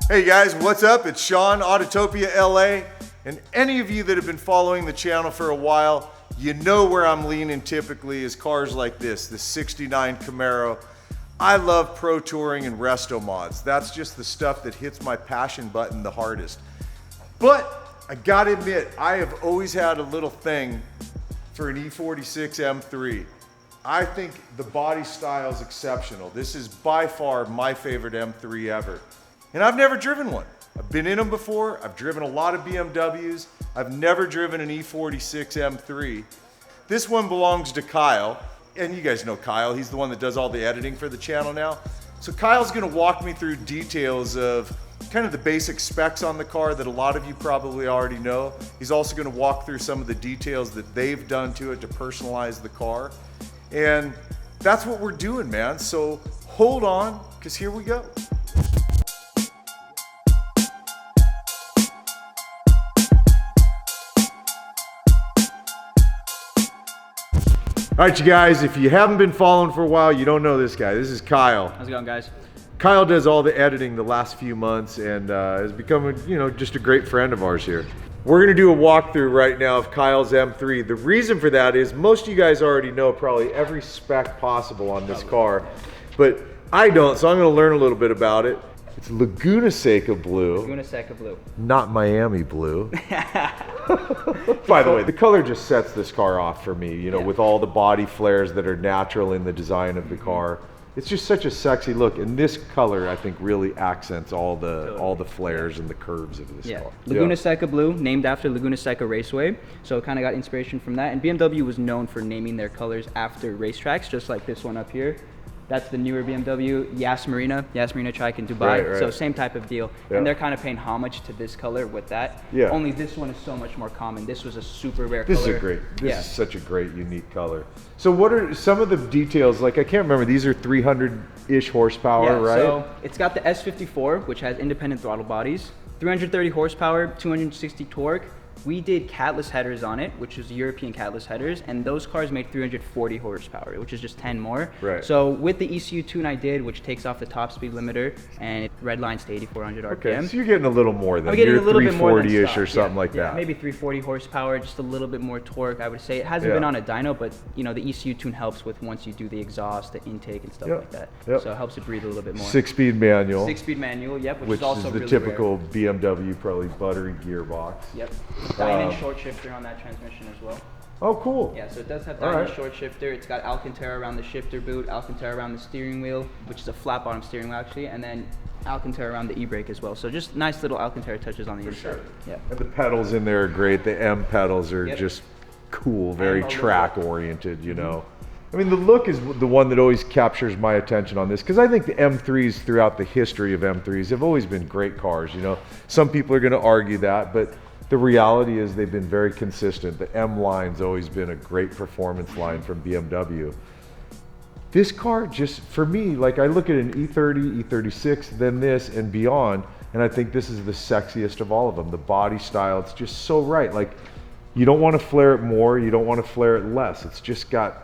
Hey guys, what's up? It's Sean, Autotopia LA, and any of you that have been following the channel for a while, you know where I'm leaning typically is cars like this, the 69 Camaro. I love pro touring and resto mods. That's just the stuff that hits my passion button the hardest. But I gotta admit, I have always had a little thing for an E46 M3. I think the body style is exceptional. This is by far my favorite M3 ever. And I've never driven one. I've been in them before. I've driven a lot of BMWs. I've never driven an E46 M3. This one belongs to Kyle. And you guys know Kyle. He's the one that does all the editing for the channel now. So Kyle's gonna walk me through details of kind of the basic specs on the car that a lot of you probably already know. He's also gonna walk through some of the details that they've done to it to personalize the car. And that's what we're doing, man. So hold on, because here we go. All right, you guys, if you haven't been following for a while, you don't know this guy. This is Kyle. How's it going, guys? Kyle does all the editing the last few months and has become, just a great friend of ours here. We're gonna do a walkthrough right now of Kyle's M3. The reason for that is most of you guys already know probably every spec possible on this car, but I don't, so I'm gonna learn a little bit about it. It's Laguna Seca blue. Laguna Seca blue. Not Miami blue. By the way, the color just sets this car off for me, with all the body flares that are natural in the design of the car. It's just such a sexy look, and this color I think really accents all the flares and the curves of this car. Laguna Seca blue, named after Laguna Seca Raceway, so it kind of got inspiration from that. And BMW was known for naming their colors after racetracks, just like this one up here. That's the newer BMW, Yas Marina track in Dubai. Right. So same type of deal. Yeah. And they're kind of paying homage to this color with that. Yeah. Only this one is so much more common. This was a super rare color. This is such a great, unique color. So what are some of the details? Like, I can't remember, these are 300-ish horsepower, right? So it's got the S54, which has independent throttle bodies, 330 horsepower, 260 torque. We did catless headers on it, which is European catless headers, and those cars made 340 horsepower, which is just 10 more. Right. So with the ECU tune I did, which takes off the top speed limiter, and it redlines to 8,400 RPM. Okay, so you're getting a little more than I'm getting a little bit more than 340-ish or something like that. Maybe 340 horsepower, just a little bit more torque, I would say. It hasn't been on a dyno, but the ECU tune helps with once you do the exhaust, the intake, and stuff like that. So it helps it breathe a little bit more. 6-speed manual. 6-speed manual, which is also the really typical rare. BMW, probably buttery gearbox. Yep. Dyna short shifter on that transmission as well. Oh, cool. Yeah, so it does have Dyna short shifter. It's got Alcantara around the shifter boot, Alcantara around the steering wheel, which is a flat bottom steering wheel actually, and then Alcantara around the e-brake as well. So just nice little Alcantara touches on the inside. Sure. Yeah. And the pedals in there are great. The M pedals are just cool, very track oriented, I mean, the look is the one that always captures my attention on this, because I think the M3s throughout the history of M3s have always been great cars, Some people are going to argue that, but the reality is they've been very consistent. The M line's always been a great performance line from BMW. This car just, for me, like I look at an E30, E36, then this and beyond, and I think this is the sexiest of all of them. The body style, it's just so right. Like, you don't want to flare it more, you don't want to flare it less. It's just got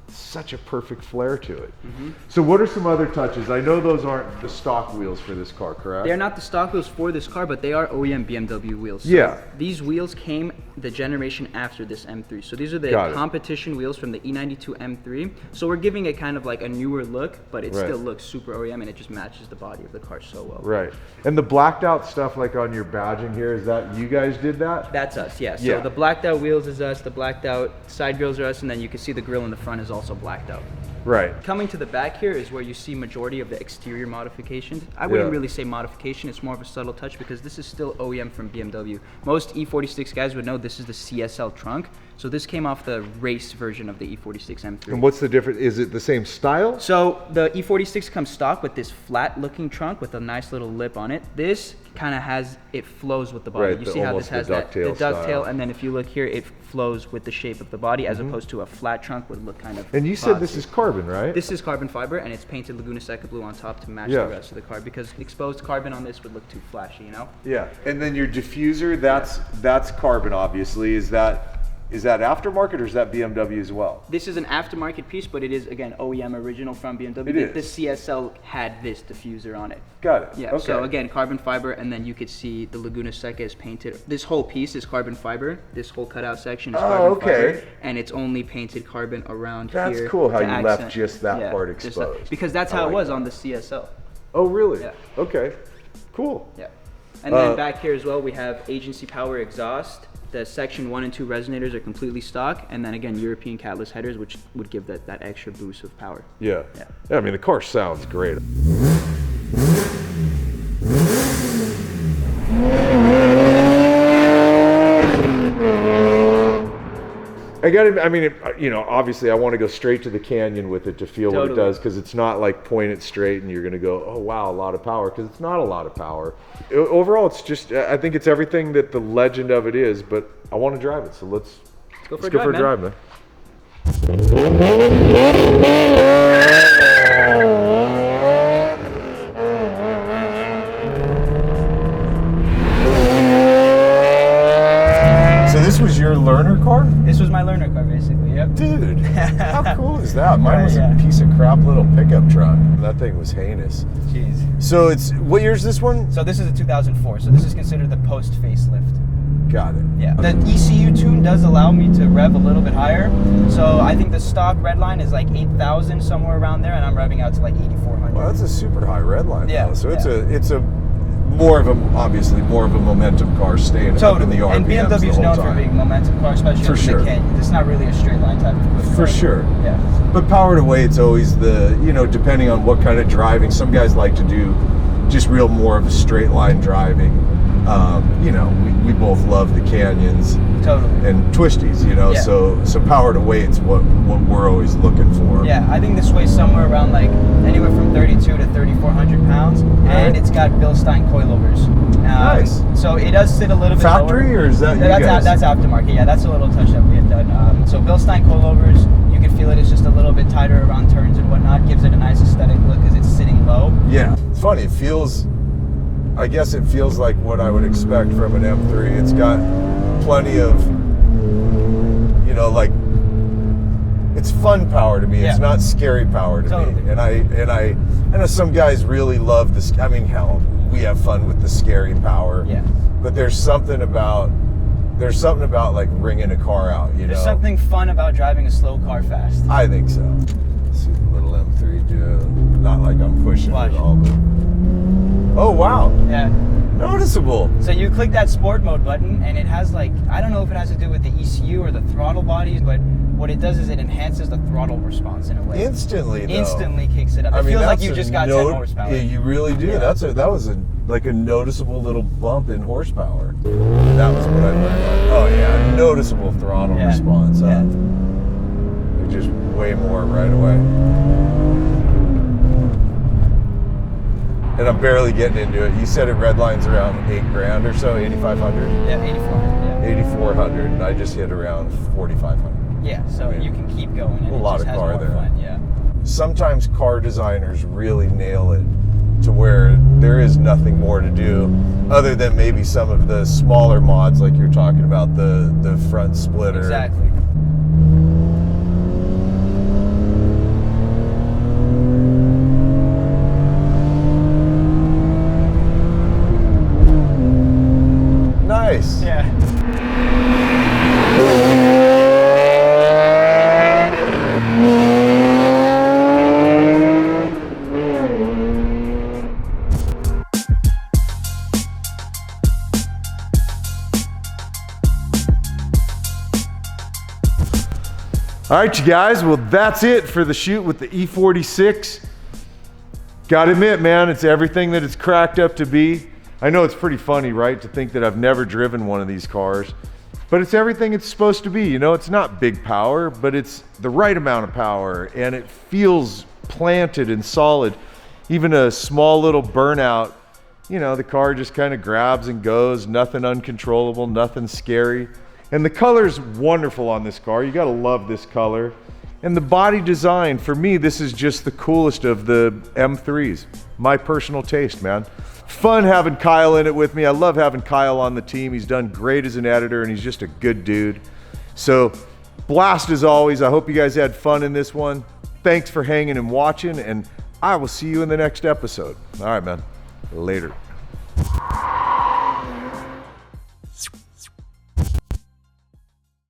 such a perfect flair to it. So what are some other touches? I know those aren't the stock wheels for this car, correct? They're not the stock wheels for this car, but they are OEM BMW wheels. So these wheels came the generation after this M3. So these are the competition wheels from the E92 M3. So we're giving it kind of like a newer look, but it still looks super OEM, and it just matches the body of the car so well. Right. And the blacked out stuff like on your badging here, is that you guys did that? That's us, yeah. So the blacked out wheels is us, the blacked out side grills are us, and then you can see the grill in the front is also blacked out. Right. Coming to the back here is where you see majority of the exterior modifications. I wouldn't Yeah. really say modification, it's more of a subtle touch because this is still OEM from BMW. Most E46 guys would know this is the CSL trunk. So this came off the race version of the E46 M3. And what's the difference? Is it the same style? So the E46 comes stock with this flat looking trunk with a nice little lip on it. This kind of has, it flows with the body. Right, You see how this has that, the ducktail ducktail, style. and then if you look here, it flows with the shape of the body as opposed to a flat trunk would look kind of And you said this boxy. is carbon, right? This is carbon fiber, and it's painted Laguna Seca blue on top to match Yeah. the rest of the car because exposed carbon on this would look too flashy, you know? Yeah. And then your diffuser, that's carbon, obviously. Is that aftermarket or is that BMW as well? This is an aftermarket piece, but it is, again, OEM original from BMW. It The is. CSL had this diffuser on it. Got it. Yeah, Okay. so again, carbon fiber, and then you could see the Laguna Seca is painted. This whole piece is carbon fiber. This whole cutout section is carbon okay. fiber, and it's only painted carbon around That's here. cool how to you accent. left just that part just that- exposed. because that's I how like it was that. on the CSL. Oh, really? Yeah. Okay. Cool. Yeah. And then back here as well, we have agency power exhaust. The section 1 and 2 resonators are completely stock, and then again, European catless headers, which would give that extra boost of power. Yeah. Yeah. I mean, the car sounds great. You know, obviously I want to go straight to the canyon with it to feel what it Totally. does, because it's not like point it straight and you're going to go, oh wow, a lot of power, because it's not a lot of power. Overall, it's just, I think it's everything that the legend of it is, but I want to drive it, so let's go for a go drive, for a man. drive, man. So this was your learner car? This was my learner car, basically. Yep. Dude, how cool is that? Mine was Yeah. a piece of crap little pickup truck. That thing was heinous. Jeez. So it's, what year's this one? So this is a 2004. So this is considered the post facelift. Got it. Yeah. The ECU tune does allow me to rev a little bit higher. So I think the stock red line is like 8,000 somewhere around there, and I'm revving out to like 8,400. Well, that's a super high red line. Yeah, Though. So yeah. it's a more of a, obviously more of a momentum car staying up in the RPMs And BMW's the whole known for time. being momentum car, especially For in sure. the canyon. It's not really a straight line type of quick For car. sure. Yeah. But power to weight's always the, you know, depending on what kind of driving. Some guys like to do just real more of a straight line driving. You know, we both love the canyons Totally. and twisties, you know, Yeah. so power to weight's what we're always looking for. Yeah, I think this weighs somewhere around like anywhere from 32 to 3,400 pounds, and Right. it's got Bilstein coilovers. Nice. So it does sit a little bit Factory, lower. or is that you guys? That's aftermarket. Yeah, that's a little touch that we have done. So Bilstein coilovers, you can feel it. It's just a little bit tighter around turns and whatnot. Gives it a nice aesthetic look because it's sitting low. Yeah, it's funny. It feels, I guess it feels like what I would expect from an M3. It's got plenty of, you know, like, it's fun power to me. It's Yeah. not scary power to Totally. me. And I know some guys really love this. I mean, hell, we have fun with the scary power. Yeah. But there's something about like ringing a car out. You There's know. something fun about driving a slow car fast. I think so. Let's see the little M3 do. Not like I'm pushing Watch. it all, but. Oh wow. Yeah. Noticeable. So you click that sport mode button, and it has like, I don't know if it has to do with the ECU or the throttle bodies, but what it does is it enhances the throttle response in a way. Instantly, though. Instantly kicks it up. I It mean, feels like that's you a just got 10 horsepower. Yeah, you really do. Yeah. That was like a noticeable little bump in horsepower. That was what I learned. Oh yeah, noticeable throttle Yeah. response. Huh? Yeah. They're just way more right away. And I'm barely getting into it. You said it redlines around $8,000 or so, 8,500, Yeah, 8,400. 8,400, and I just hit around 4,500. Yeah. Yeah. So I mean, you can keep going. And a it lot just of has car more there. Fun. Yeah. Sometimes car designers really nail it to where there is nothing more to do other than maybe some of the smaller mods like you're talking about, the front splitter. Exactly. Nice. Yeah. All right, you guys, well, that's it for the shoot with the E46. Gotta admit, man, it's everything that it's cracked up to be. I know it's pretty funny, right, to think that I've never driven one of these cars, but it's everything it's supposed to be. You know, it's not big power, but it's the right amount of power, and it feels planted and solid. Even a small little burnout, you know, the car just kind of grabs and goes, nothing uncontrollable, nothing scary. And the color's wonderful on this car. You gotta love this color. And the body design, for me, this is just the coolest of the M3s. My personal taste, man. Fun having Kyle in it with me. I love having Kyle on the team. He's done great as an editor and he's just a good dude. So, blast as always. I hope you guys had fun in this one. Thanks for hanging and watching, and I will see you in the next episode. All right, man. Later.